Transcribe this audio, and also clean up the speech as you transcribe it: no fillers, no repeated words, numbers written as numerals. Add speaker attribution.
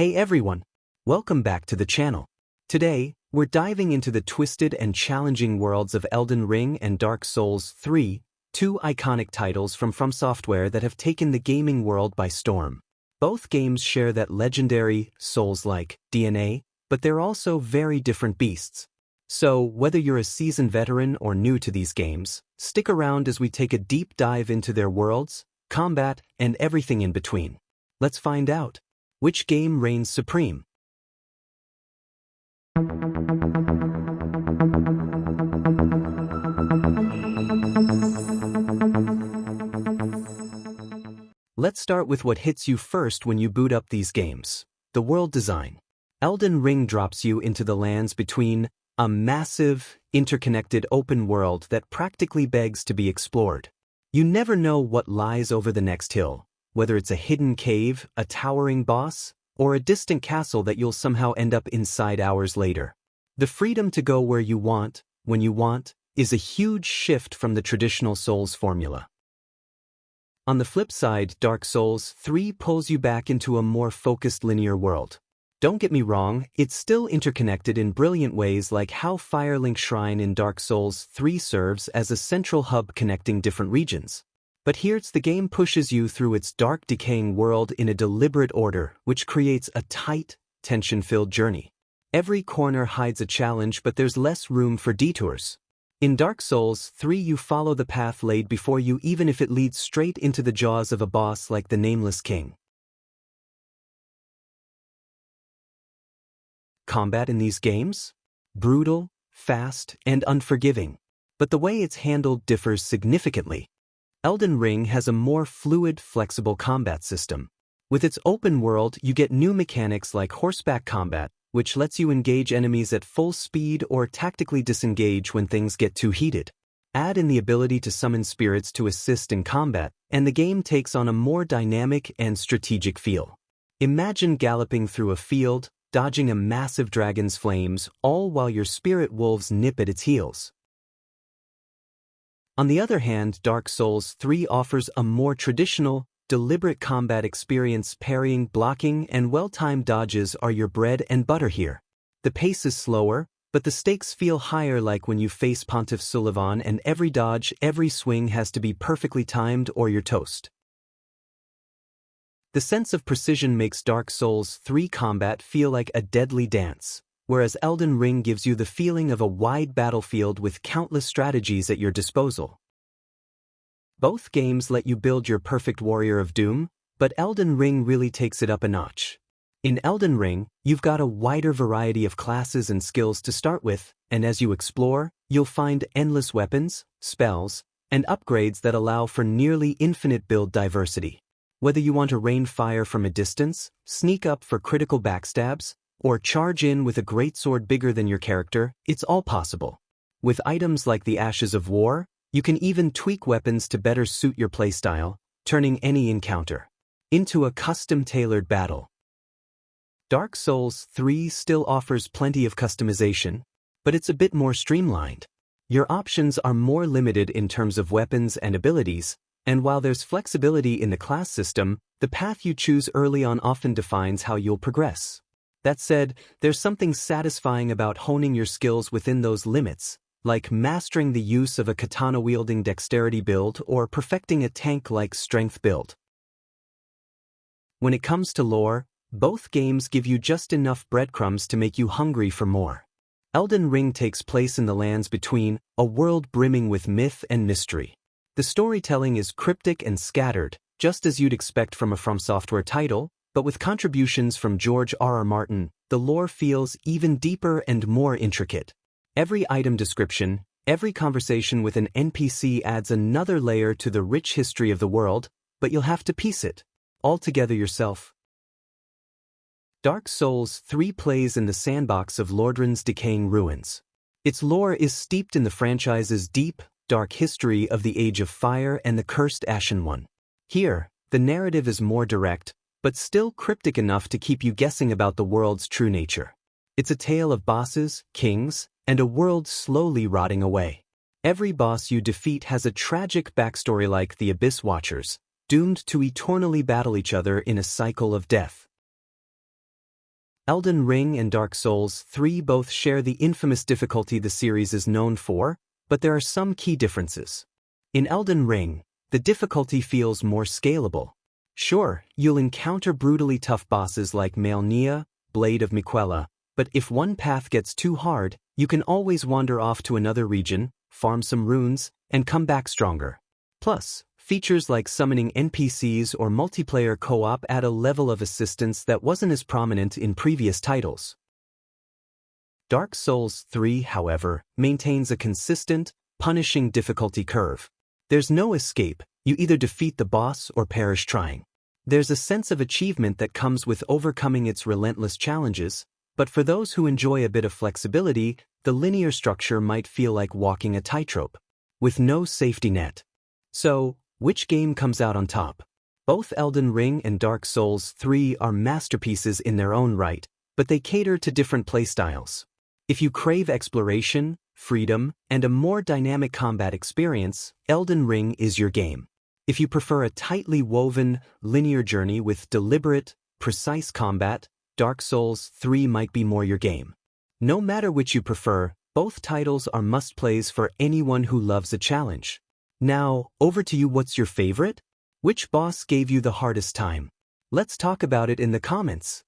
Speaker 1: Hey everyone! Welcome back to the channel. Today, we're diving into the twisted and challenging worlds of Elden Ring and Dark Souls 3, two iconic titles from FromSoftware that have taken the gaming world by storm. Both games share that legendary, Souls-like DNA, but they're also very different beasts. So, whether you're a seasoned veteran or new to these games, stick around as we take a deep dive into their worlds, combat, and everything in between. Let's find out. Which game reigns supreme? Let's start with what hits you first when you boot up these games: the world design. Elden Ring drops you into the lands between, a massive, interconnected open world that practically begs to be explored. You never know what lies over the next hill, whether it's a hidden cave, a towering boss, or a distant castle that you'll somehow end up inside hours later. The freedom to go where you want, when you want, is a huge shift from the traditional Souls formula. On the flip side, Dark Souls 3 pulls you back into a more focused linear world. Don't get me wrong, it's still interconnected in brilliant ways, like how Firelink Shrine in Dark Souls 3 serves as a central hub connecting different regions. But here the game pushes you through its dark, decaying world in a deliberate order, which creates a tight, tension-filled journey. Every corner hides a challenge, but there's less room for detours. In Dark Souls 3 you follow the path laid before you, even if it leads straight into the jaws of a boss like the Nameless King. Combat in these games? Brutal, fast, and unforgiving. But the way it's handled differs significantly. Elden Ring has a more fluid, flexible combat system. With its open world, you get new mechanics like horseback combat, which lets you engage enemies at full speed or tactically disengage when things get too heated. Add in the ability to summon spirits to assist in combat, and the game takes on a more dynamic and strategic feel. Imagine galloping through a field, dodging a massive dragon's flames, all while your spirit wolves nip at its heels. On the other hand, Dark Souls 3 offers a more traditional, deliberate combat experience. Parrying, blocking, and well-timed dodges are your bread and butter here. The pace is slower, but the stakes feel higher, like when you face Pontiff Sulyvahn, and every dodge, every swing has to be perfectly timed or you're toast. The sense of precision makes Dark Souls 3 combat feel like a deadly dance, whereas Elden Ring gives you the feeling of a wide battlefield with countless strategies at your disposal. Both games let you build your perfect warrior of doom, but Elden Ring really takes it up a notch. In Elden Ring, you've got a wider variety of classes and skills to start with, and as you explore, you'll find endless weapons, spells, and upgrades that allow for nearly infinite build diversity. Whether you want to rain fire from a distance, sneak up for critical backstabs, or charge in with a greatsword bigger than your character, it's all possible. With items like the Ashes of War, you can even tweak weapons to better suit your playstyle, turning any encounter into a custom-tailored battle. Dark Souls 3 still offers plenty of customization, but it's a bit more streamlined. Your options are more limited in terms of weapons and abilities, and while there's flexibility in the class system, the path you choose early on often defines how you'll progress. That said, there's something satisfying about honing your skills within those limits, like mastering the use of a katana-wielding dexterity build or perfecting a tank-like strength build. When it comes to lore, both games give you just enough breadcrumbs to make you hungry for more. Elden Ring takes place in the lands between, a world brimming with myth and mystery. The storytelling is cryptic and scattered, just as you'd expect from a FromSoftware title, but with contributions from George R.R. Martin, the lore feels even deeper and more intricate. Every item description, every conversation with an NPC adds another layer to the rich history of the world, but you'll have to piece it all together yourself. Dark Souls 3 plays in the sandbox of Lordran's decaying ruins. Its lore is steeped in the franchise's deep, dark history of the Age of Fire and the Cursed Ashen One. Here, the narrative is more direct, but still cryptic enough to keep you guessing about the world's true nature. It's a tale of bosses, kings, and a world slowly rotting away. Every boss you defeat has a tragic backstory, like the Abyss Watchers, doomed to eternally battle each other in a cycle of death. Elden Ring and Dark Souls 3 both share the infamous difficulty the series is known for, but there are some key differences. In Elden Ring, the difficulty feels more scalable. Sure, you'll encounter brutally tough bosses like Malenia, Blade of Miquella, but if one path gets too hard, you can always wander off to another region, farm some runes, and come back stronger. Plus, features like summoning NPCs or multiplayer co-op add a level of assistance that wasn't as prominent in previous titles. Dark Souls 3, however, maintains a consistent, punishing difficulty curve. There's no escape, you either defeat the boss or perish trying. There's a sense of achievement that comes with overcoming its relentless challenges, but for those who enjoy a bit of flexibility, the linear structure might feel like walking a tightrope, with no safety net. So, which game comes out on top? Both Elden Ring and Dark Souls 3 are masterpieces in their own right, but they cater to different playstyles. If you crave exploration, freedom, and a more dynamic combat experience, Elden Ring is your game. If you prefer a tightly woven, linear journey with deliberate, precise combat, Dark Souls 3 might be more your game. No matter which you prefer, both titles are must-plays for anyone who loves a challenge. Now, over to you. What's your favorite? Which boss gave you the hardest time? Let's talk about it in the comments.